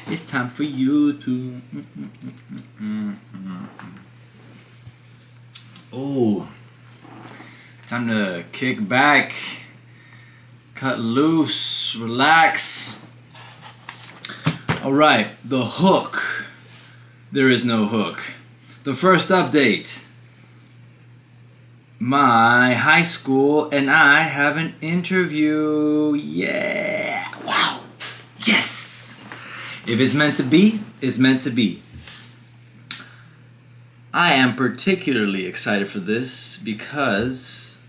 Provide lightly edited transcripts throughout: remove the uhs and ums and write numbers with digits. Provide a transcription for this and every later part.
It's time for you to. Oh, time to kick back, cut loose, relax. All right, the hook. There is no hook. The first update. My high school and I have an interview. Yeah. Wow. Yes. If it's meant to be, it's meant to be. I am particularly excited for this because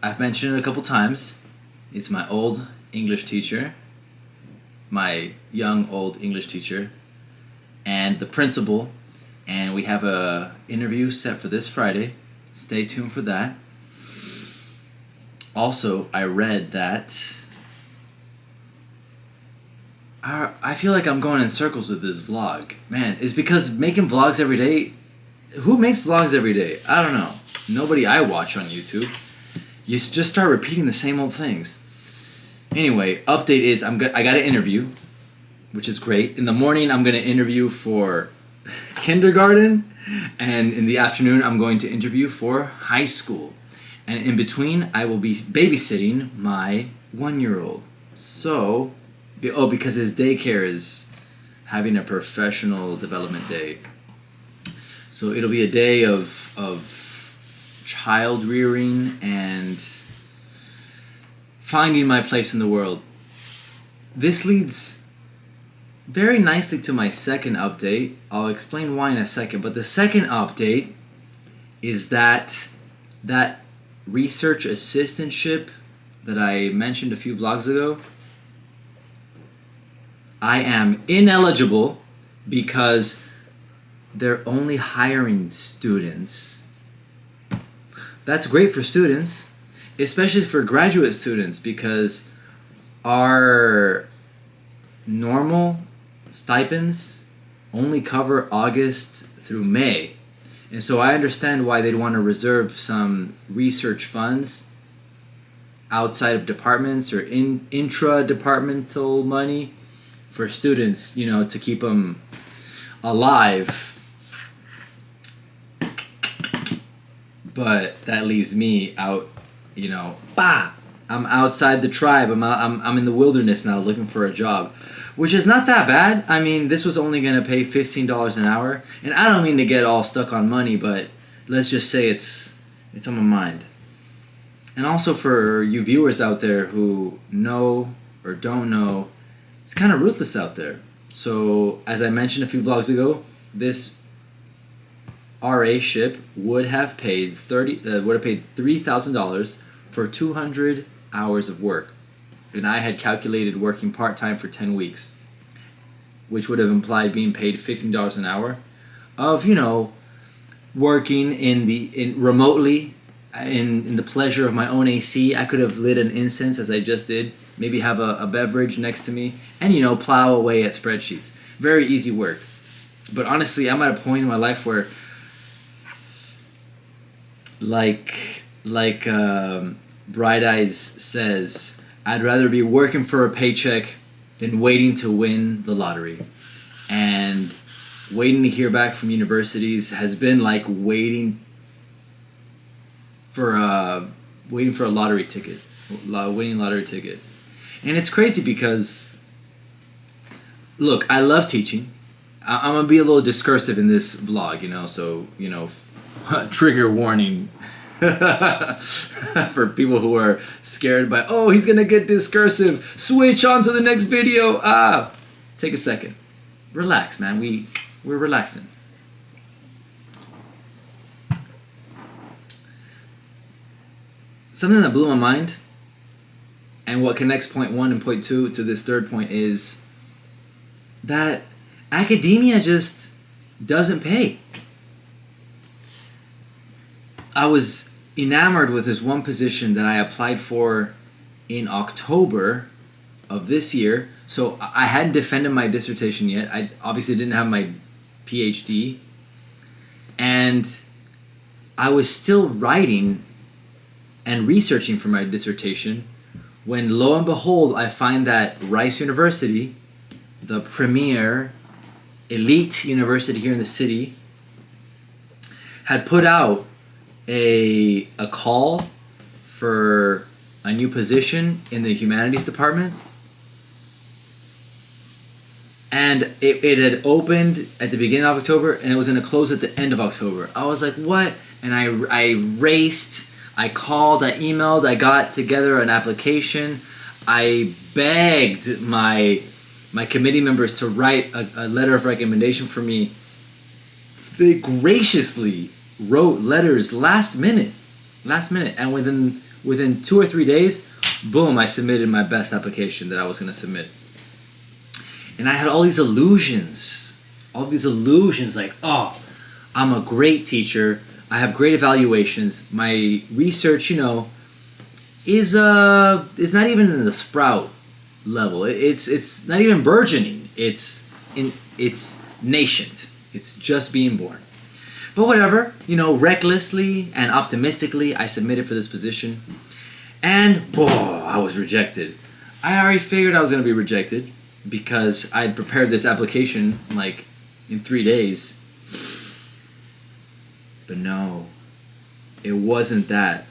I've mentioned it a couple times. It's my old English teacher, my young old English teacher, and the principal, and we have a interview set for this Friday. Stay tuned for that. Also, I read that I feel like I'm going in circles with this vlog. Man, it's because making vlogs every day. Who makes vlogs every day? I don't know. Nobody I watch on YouTube. You just start repeating the same old things. Anyway, update is I got an interview, which is great. In the morning, I'm going to interview for kindergarten, and in the afternoon, I'm going to interview for high school. And in between, I will be babysitting my 1-year-old. So, because his daycare is having a professional development day. So it'll be a day of child rearing and finding my place in the world. This leads very nicely to my second update. I'll explain why in a second, but the second update is that research assistantship that I mentioned a few vlogs ago, I am ineligible because they're only hiring students. That's great for students, especially for graduate students, because our normal stipends only cover August through May. And so I understand why they'd want to reserve some research funds outside of departments or intra-departmental money for students, to keep them alive. But that leaves me out, I'm outside the tribe. I'm in the wilderness now looking for a job, which is not that bad. I mean, this was only going to pay $15 an hour. And I don't mean to get all stuck on money, but let's just say it's on my mind. And also for you viewers out there who know or don't know, it's kind of ruthless out there. So, as I mentioned a few vlogs ago, this RAship would have paid $3,000 for 200 hours of work, and I had calculated working part-time for 10 weeks, which would have implied being paid $15 an hour of working remotely in the pleasure of my own AC. I could have lit an incense as I just did, maybe have a beverage next to me, and plow away at spreadsheets. Very easy work. But honestly, I'm at a point in my life where like Bright Eyes says, I'd rather be working for a paycheck than waiting to win the lottery. And waiting to hear back from universities has been like waiting for a lottery ticket, winning lottery ticket. And it's crazy because, look, I love teaching. I'm gonna be a little discursive in this vlog, so trigger warning for people who are scared by, he's gonna get discursive, switch on to the next video. Take a second, relax, man. We're relaxing. Something that blew my mind, and what connects point 1 and point 2 to this third point, is that academia just doesn't pay. I was enamored with this one position that I applied for in October of this year. So I hadn't defended my dissertation yet. I obviously didn't have my PhD. And I was still writing and researching for my dissertation when, lo and behold, I find that Rice University the premier elite university here in the city, had put out a call for a new position in the humanities department. And it had opened at the beginning of October, and it was going to close at the end of October. I was like, what? And I raced, I called, I emailed, I got together an application. I begged my committee members to write a letter of recommendation for me. They graciously wrote letters last minute. And within 2 or 3 days, boom, I submitted my best application that I was going to submit. And I had all these illusions like, oh, I'm a great teacher. I have great evaluations. My research, is not even in the sprout level. It's not even burgeoning. It's nascent. It's just being born. But whatever, recklessly and optimistically, I submitted for this position. And, I was rejected. I already figured I was going to be rejected, because I'd prepared this application like in 3 days. But no, it wasn't that.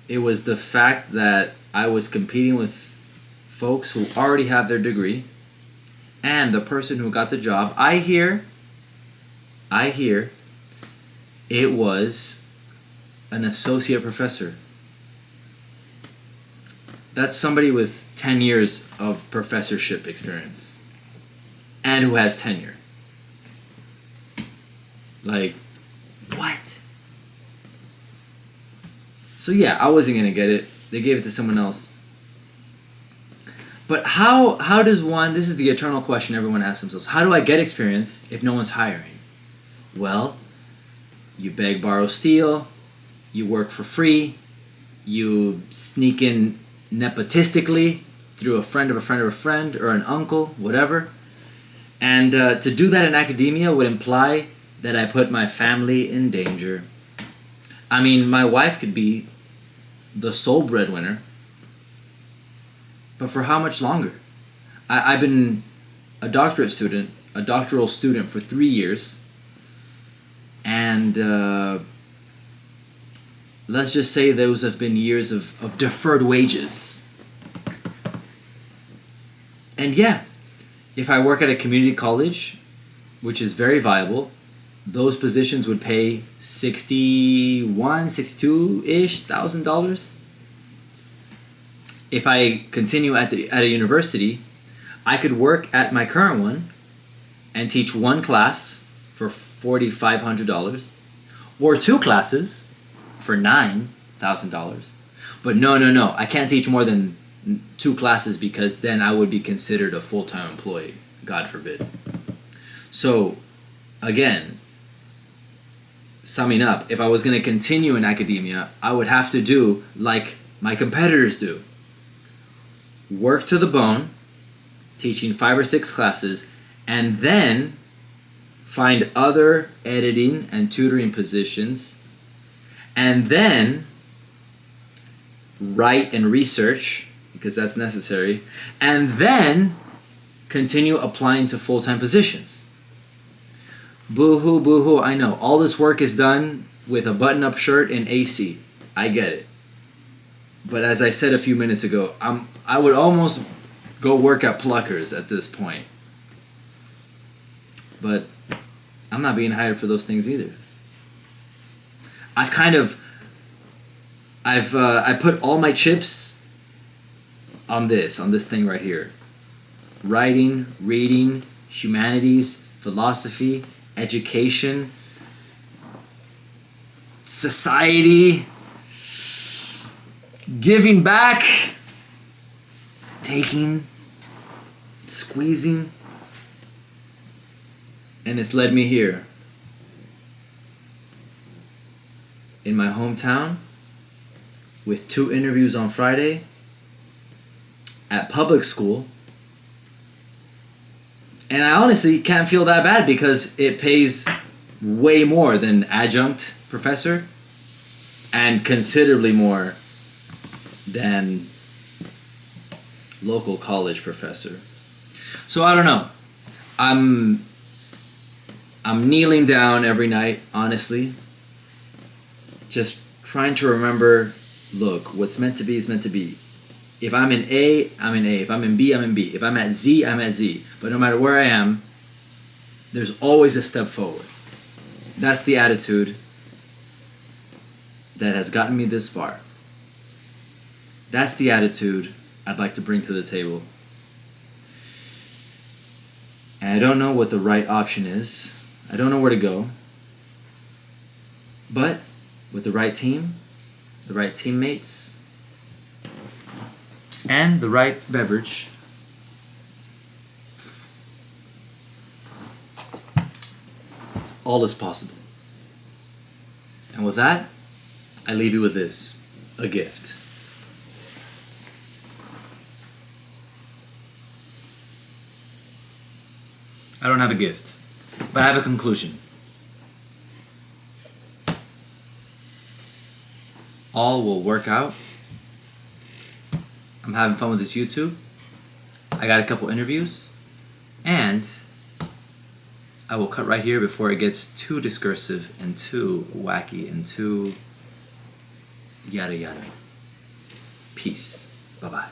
It was the fact that I was competing with folks who already have their degree, and the person who got the job, I hear it was an associate professor. That's somebody with 10 years of professorship experience and who has tenure. Like, what? So yeah, I wasn't going to get it. They gave it to someone else. But how does one, this is the eternal question everyone asks themselves, how do I get experience if no one's hiring? Well, you beg, borrow, steal, you work for free, you sneak in nepotistically through a friend of a friend of a friend or an uncle, whatever. And to do that in academia would imply that I put my family in danger. I mean, my wife could be the sole breadwinner, but for how much longer? I've been a doctoral student for 3 years, and let's just say those have been years of deferred wages. And yeah, if I work at a community college, which is very viable, those positions would pay $62-ish thousand. If I continue at a university, I could work at my current one and teach one class for $4,500, or 2 classes for $9,000. But no, I can't teach more than 2 classes, because then I would be considered a full-time employee, God forbid. So, again, summing up, if I was going to continue in academia, I would have to do like my competitors do. Work to the bone, teaching 5 or 6 classes, and then find other editing and tutoring positions, and then write and research, because that's necessary, and then continue applying to full-time positions. Boo-hoo, boo-hoo, I know. All this work is done with a button-up shirt and AC. I get it. But as I said a few minutes ago, I would almost go work at Pluckers at this point. But I'm not being hired for those things either. I put all my chips on this thing right here. Writing, reading, humanities, philosophy, education, society, giving back, taking, squeezing, and it's led me here. In my hometown, with 2 interviews on Friday, at public school, and I honestly can't feel that bad, because it pays way more than adjunct professor and considerably more than local college professor. So I don't know. I'm kneeling down every night, honestly. Just trying to remember, look, what's meant to be is meant to be. If I'm in A, I'm in A. If I'm in B, I'm in B. If I'm at Z, I'm at Z. But no matter where I am, there's always a step forward. That's the attitude that has gotten me this far. That's the attitude I'd like to bring to the table. And I don't know what the right option is. I don't know where to go. But with the right team, the right teammates, and the right beverage, all is possible. And with that, I leave you with this, a gift. I don't have a gift, but I have a conclusion. All will work out. I'm having fun with this YouTube. I got a couple interviews, and I will cut right here before it gets too discursive and too wacky and too yada yada. Peace. Bye-bye.